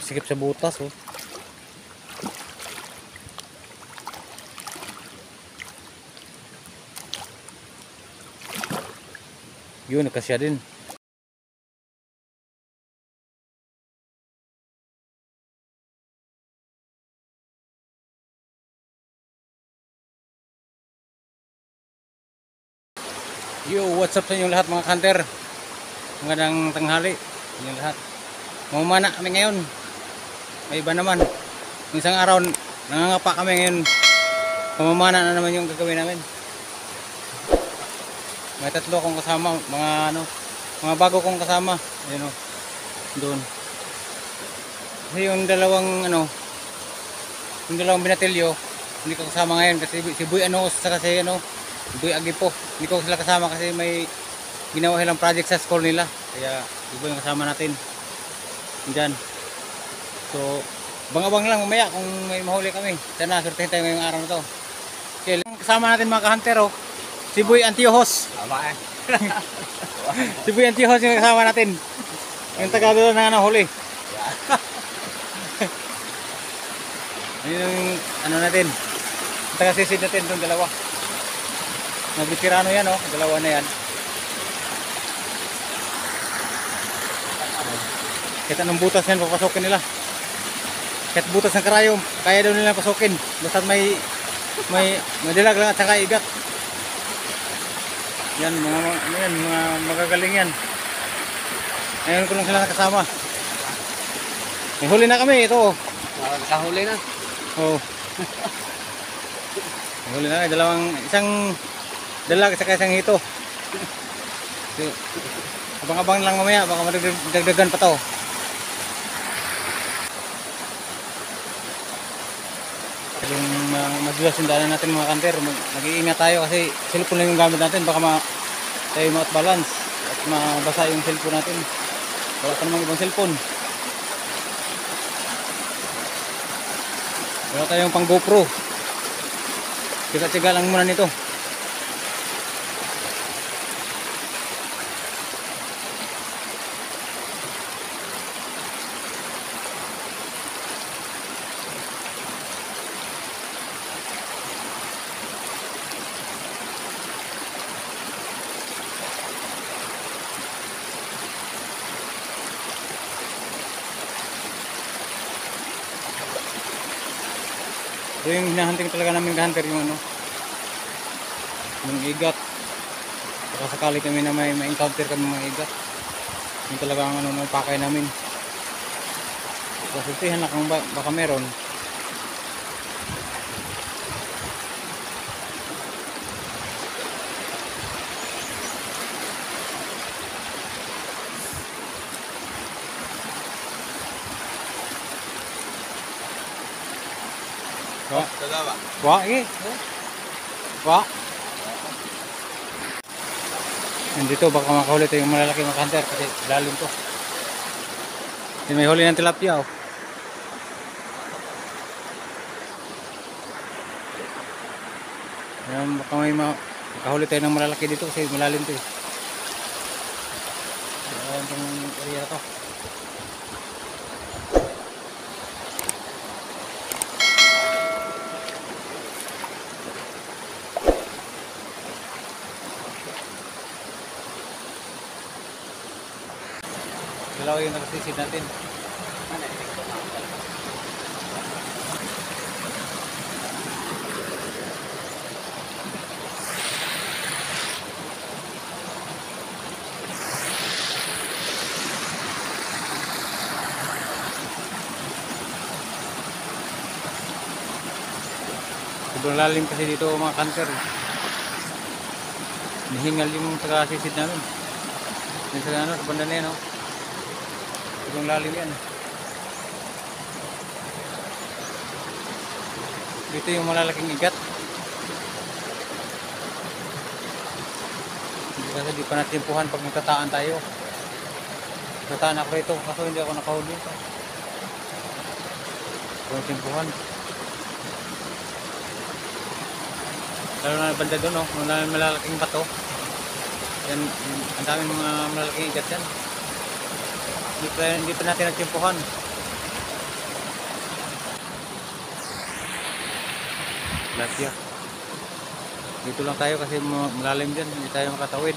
Sikip sa butas oh. Yun, nakasya din. Yo, what's up sa inyo lahat mga hunter? Magandang tanghali sa inyo lahat. Mamamana kami ngayon. May iba naman. Isang araw, nangangapa kami ngayon. Mamamana na naman yung gagawin namin. May tatlo akong kasama, mga bago kong kasama. Ayun oh, doon. Kasi yung dalawang binatilyo, hindi ko kasama ngayon kasi si Boy saka si Boy Agipo. Hindi ko sila kasama kasi may ginawa silang project sa school nila. Kaya iba yung kasama natin. Diyan. So, bang-abang lang mamaya kung may mahuli kami. Sana surtihin tayo ngayong araw na to. Okay, kasama natin mga ka-hunter oh. Si Boy Antiohos. Tama eh. Si Boy Antiohos yung kasama natin. Yung taga doon na huli. Ayun yung natin. Taga sisid natin itong dalawa. Nagbitirano yan oh. Dalawa na yan. Kahit anong butas yan papasukin nila. Kahit butas ng karayom, kaya daw nila pasukin. Basta may dilag lang at saka igat. Yan, mga magagaling yan. Ngayon ko lang sila nakasama. May huli na kami, ito. Nakahuli na. Oo. May huli na kami, isang dalag at saka isang hito. So, abang-abang lang mamaya, baka madagdagan pa to. Yung madulas yung daanan natin mga kanter, mag-iingat tayo kasi cellphone lang yung gamit natin, baka tayo ma-out balance at mabasa yung cellphone natin. Wala pa namang ibang cellphone. Wala tayong pang GoPro. Tiga-tiga lang muna nito. So yung hinahunting talaga namin hunter yung yung igat. Baka sakali kami na may encounter kami mga igat. Yung talaga ang pakay namin. Kasultihan na kung baka meron. Wah, ini. Wah. Nandito baka makahuli tayo yung malalaki mga hunter kasi lalim to. May huli ng tilapia oh. Yan, baka may makahuli tayo ng malalaki dito kasi malalim to eh. Ayan itong area to. Dalawa yung nakasisid natin. Sobrang lalim kasi dito mga kanter. Nihingal yung nakasisid namin. Yung sa sa banda na yan oh. Sobrang lalim yan. Dito yung malalaking igat. Kasi di pa natin puhan pag nagtataan tayo. Nagtataan ako rito kaso hindi ako nakahuli. Kung timpuhan. Lalo na banda doon oh. Malalaking bato. Yan, ang daming mga malalaking igat yan. Hindi pa natin nagtimpuhan. tilapia. Dito lang tayo kasi malalim dyan, hindi tayo makatawid.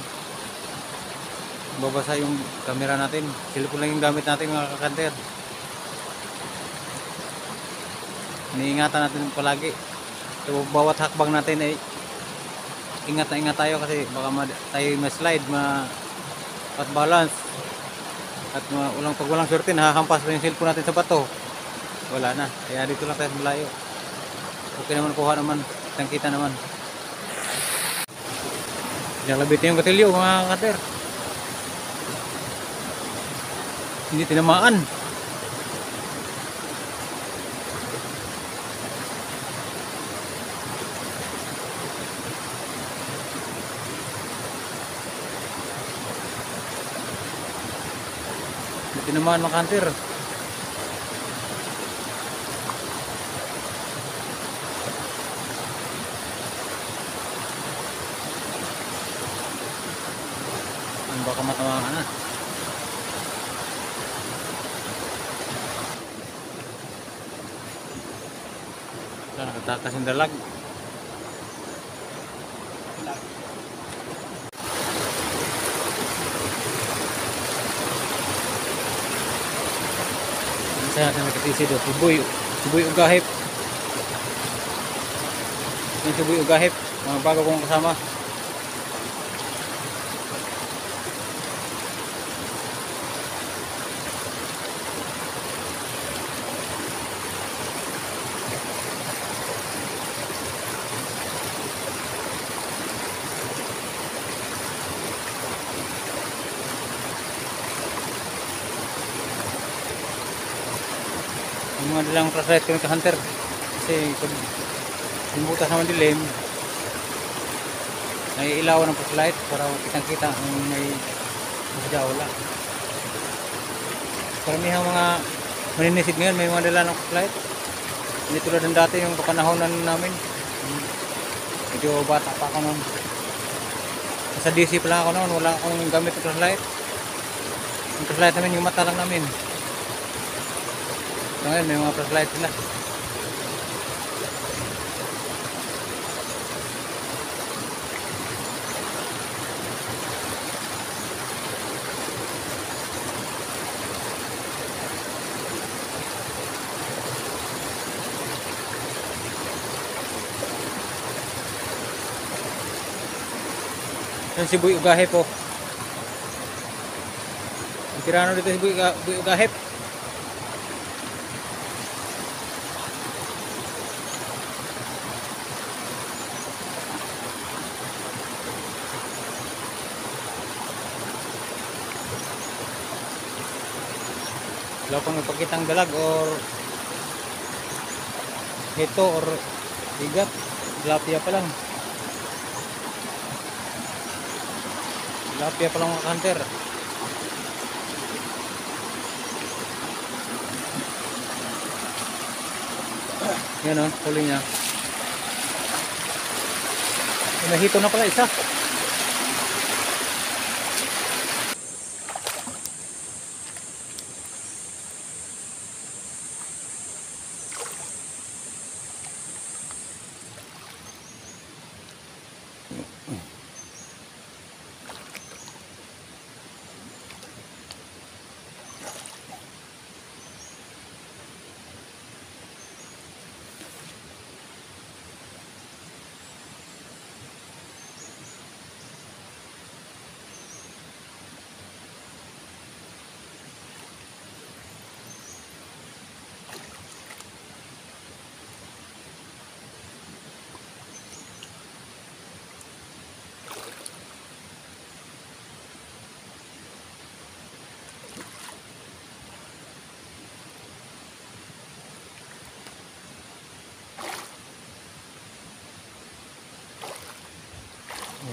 Babasa yung camera natin. Cellphone lang yung gamit natin mga kakanter. Iniingatan natin palagi. So, bawat hakbang natin ay ingat na ingat tayo kasi baka tayo ma-slide, at balance. At pag walang swerte, nakakampas pa yung cellphone natin sa bato. Wala na. Kaya dito lang tayo malayo. Okay naman, kuha naman. Kitang-kita naman. Nalabit yung katilyo mga kater. Hindi tinamaan. Hindi tinamaan mga kater. Baka matawakan na. Nakatakas yung dalag. Isa natin nakatisi doon. Sibuy ugahip. Yung sibuy ugahip. Mga bago kong kasama. Yung mga dalang flashlight ko ng hunter kasi pag butas naman dilim ay ilawan ng flashlight para kitang kita kung may masya wala. Karamihang mga maninisid ngayon may mga dala ng flashlight, hindi tulad ng dati yung kapanahonan namin. Medyo bata pa ako noon, sa DC pa lang ako noon, wala akong gamit ng flashlight. Yung flashlight namin yung mata lang namin. So ngayon may mga flashlight sila. Yung sibuy ugahip po. Ang tirano dito sibuy ugahip. Wala pang ipakitang dalag or hito or bigat. Tilapia pa lang. Tilapia pa lang mga hunter. Yan o, huli niya. May hito na pala isa.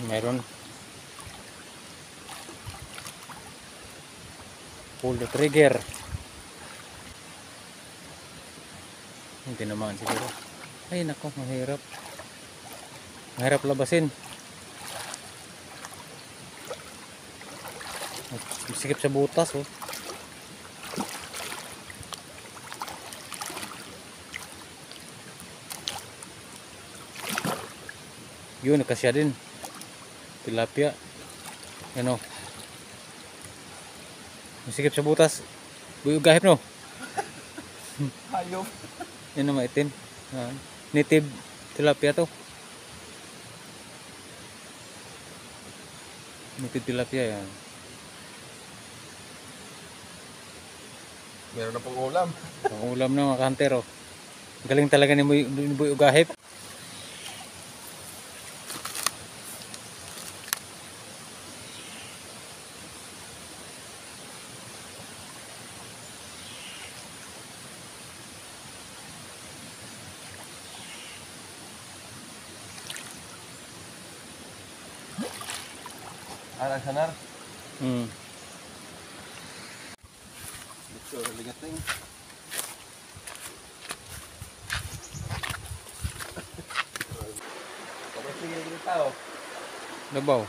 Meron pull the trigger. Hindi naman siguro. Ay nako, mahirap labasin. Sikip sa butas oh. Yun, nakasya din. Tilapia. Ano? Masikip sa butas. Buyog gahip no? Hayop. Yan na maitim. Native tilapia to. Native tilapia yan. Meron na pong ulam. Ang ulam na mga hunter oh. Galing talaga ni Buyog gahip. Arang sanar. Hmm. Dito, ligat na yun. Tapos sige yung tao. Labaw.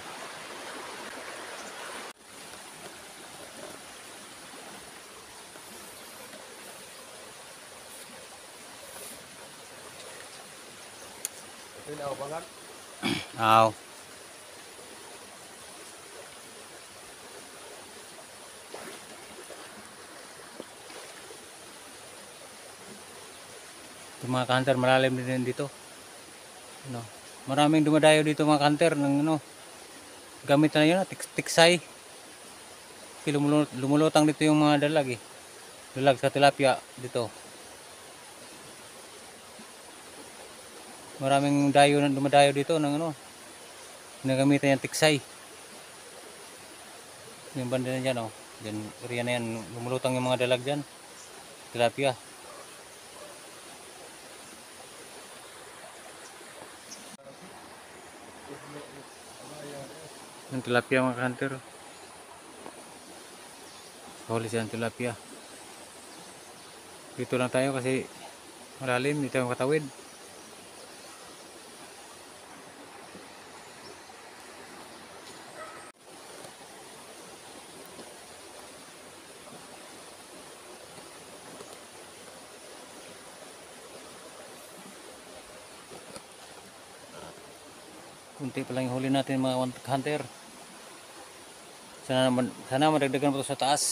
Ito yung ako bangat. Aw. Ito mga hunter, malalim din dito. Ano? Maraming dumadayo dito mga hunter ng ano. Gamit na yun, tiksay. Kasi lumulutang dito yung mga dalag eh. Dalag sa tilapia dito. Maraming dumadayo dito ng ano. Ginagamitan yung tiksay. Yung banda na dyan oh. Dyan, area na yan. Lumulutang yung mga dalag dyan. Tilapia. Yung tilapia mga hunter. Huli siya ng tilapia. Dito lang tayo kasi malalim. Dito yung katawid. Kunti pa lang yung huli natin mga hunter. Sana madagdagan pa ito sa taas.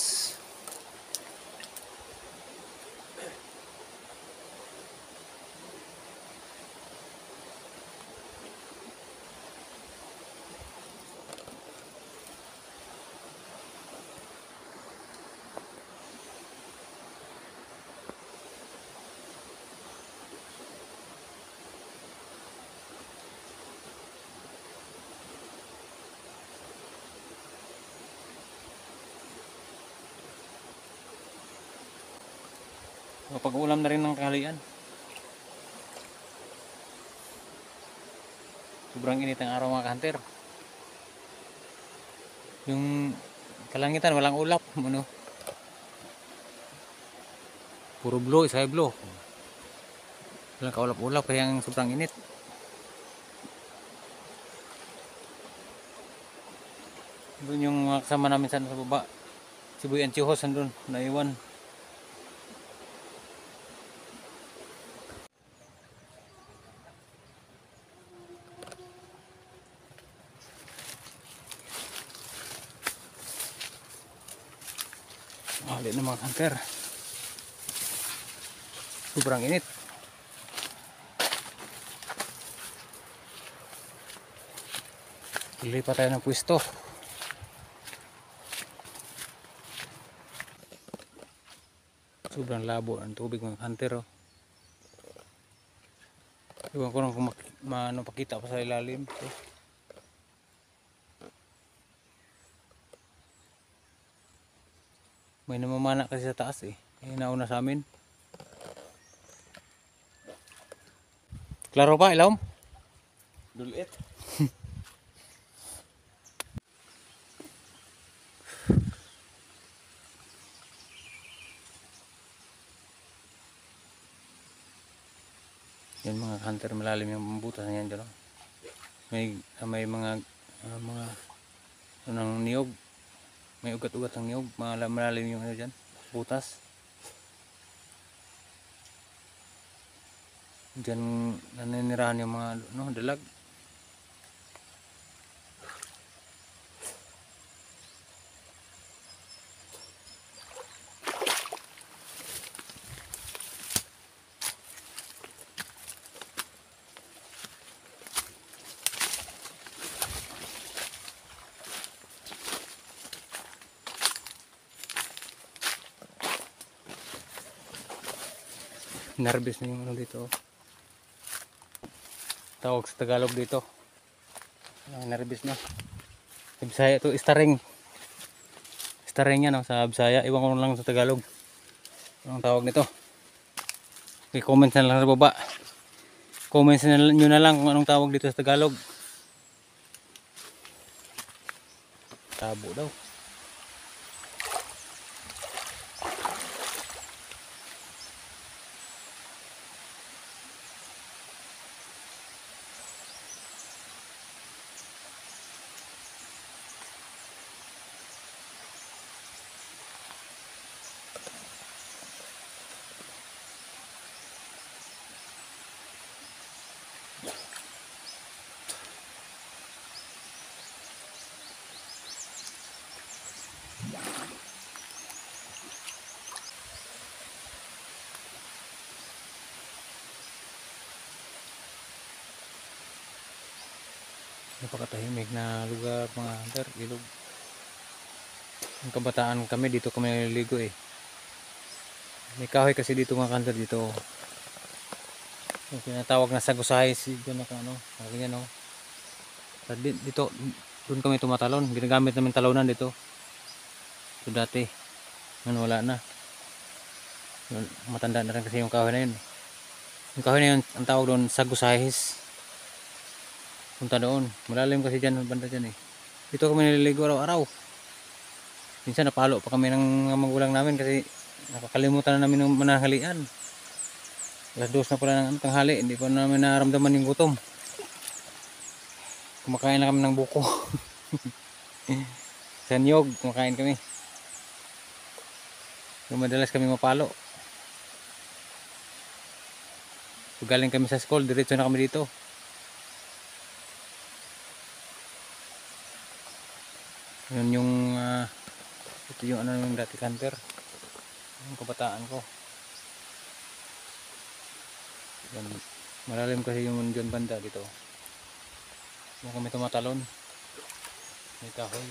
Pag-ulam na rin ng kahalian. Sobrang init ang araw mga hunter. Yung kalangitan walang ulap. Ano? Puro blue, sky blue. Walang kaulap-ulap kaya ang sobrang init. Doon yung mga kasama namin sa baba. Si Boy Anchihos nandun, naiwan. Hali na mga hunter. Sobrang init. Lilipat tayo ng pwesto. Sobrang labo ang tubig mga hunter oh. Iwan ko lang kung pakita pa sa ilalim. May namamana kasi sa taas eh. Ay nauna sa amin. Klaro pa, ilawom? Dulit. Yan mga hunter, malalim yung butas na yan dyan. May mga ng niyog. May ugat-ugat ng niyog. Malalim yung ano dyan, butas. Diyan naninirahan yung mga dalag. Nervous na yung ano dito. Tawag sa Tagalog dito. Nervous na. Sa Bisaya ito, staring. Staring yan sa Bisaya. Iwan ko lang sa Tagalog. Anong tawag nito? Okay, comments na lang sa baba. Comments nyo na lang kung anong tawag dito sa Tagalog. Tabo daw. Napakatahimik na lugar mga hunter, ilog. Ang kabataan kami dito kami naliligo eh. May kahoy kasi dito mga hunter dito. Yung tinatawag na sagusahay si doon na ano, ganyan no. Dito doon kami tumatalon, ginagamit namin talonan dito. So dati wala na. Matanda na rin kasi yung kahoy na yun. Yung kahoy na yun, ang tawag doon sagusahis. Punta doon, malalim kasi dyan, banda dyan eh. Dito kami naliligo araw-araw. Minsan napalo pa kami ng magulang namin kasi nakakalimutan na namin ng manahalian. Alas 2 na pala ng tanghali, hindi pa namin naramdaman yung gutom. Kumakain na kami ng buko. Sa niyog, kumakain kami. So, madalas kami mapalo. So, galing kami sa school, diretso na kami dito. Yun yung ito yung ano yung dati hunter, yung kabataan ko. Yan, malalim kasi yung dyan banda dito. Yung kami tumatalon. May kahoy,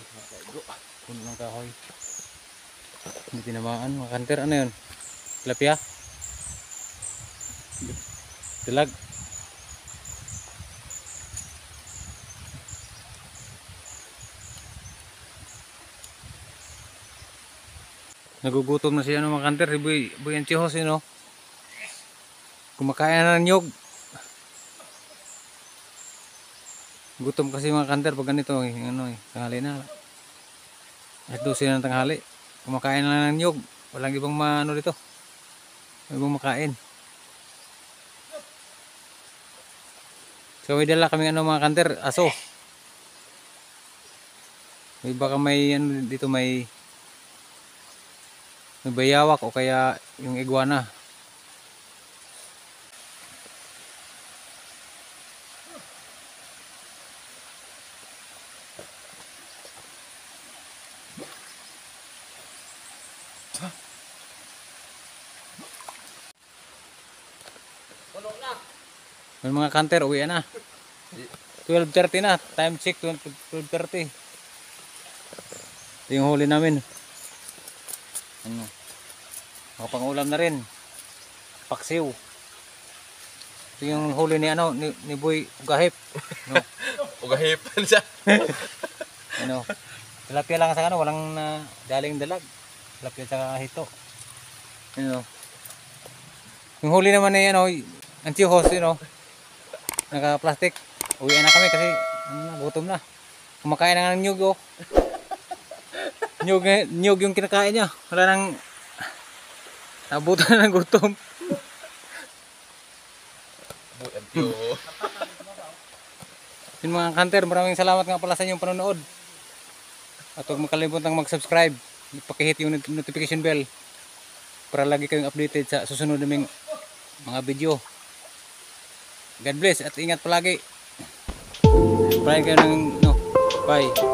puno ng kahoy. Hindi tinamaan mga hunter. Ano yun? Tilapia? Dalag? Nagugutom na siya mga hunter, Boy Anchihos no. Kumakain na ng nyog. Gutom kasi mga hunter pag ganito tanghali na. At 12 na ng tanghali. Kumakain na ng nyog. Walang ibang ano dito. Ibang makain. So may dala kami mga hunter, aso. May baka may dito may bayawak o kaya yung iguana. May mga kanter, uwi na. 12:30 na, time check 12:30. Ito yung huli namin. Ano? Makapang-ulam na rin. Paksiw. Ito yung huli ni Boy Ugahip. No? Ugahipan siya. Ano? Tilapia lang sa walang daling dalag. Tilapia sa hito. Ano? Yung huli naman ni Anchihos, naka-plastic. Uwi na kami kasi gutom na. Kumakain na ng nyug Nyug yung kinakain niya. Wala nang nabutan na ng gutom. Yun mga hunter, maraming salamat nga pala sa inyong panonood. At huwag makalimutan mag-subscribe. Pakihit yung notification bell para lagi kayong updated sa susunod naming mga video. God bless at ingat palagi. Bye kayo bye.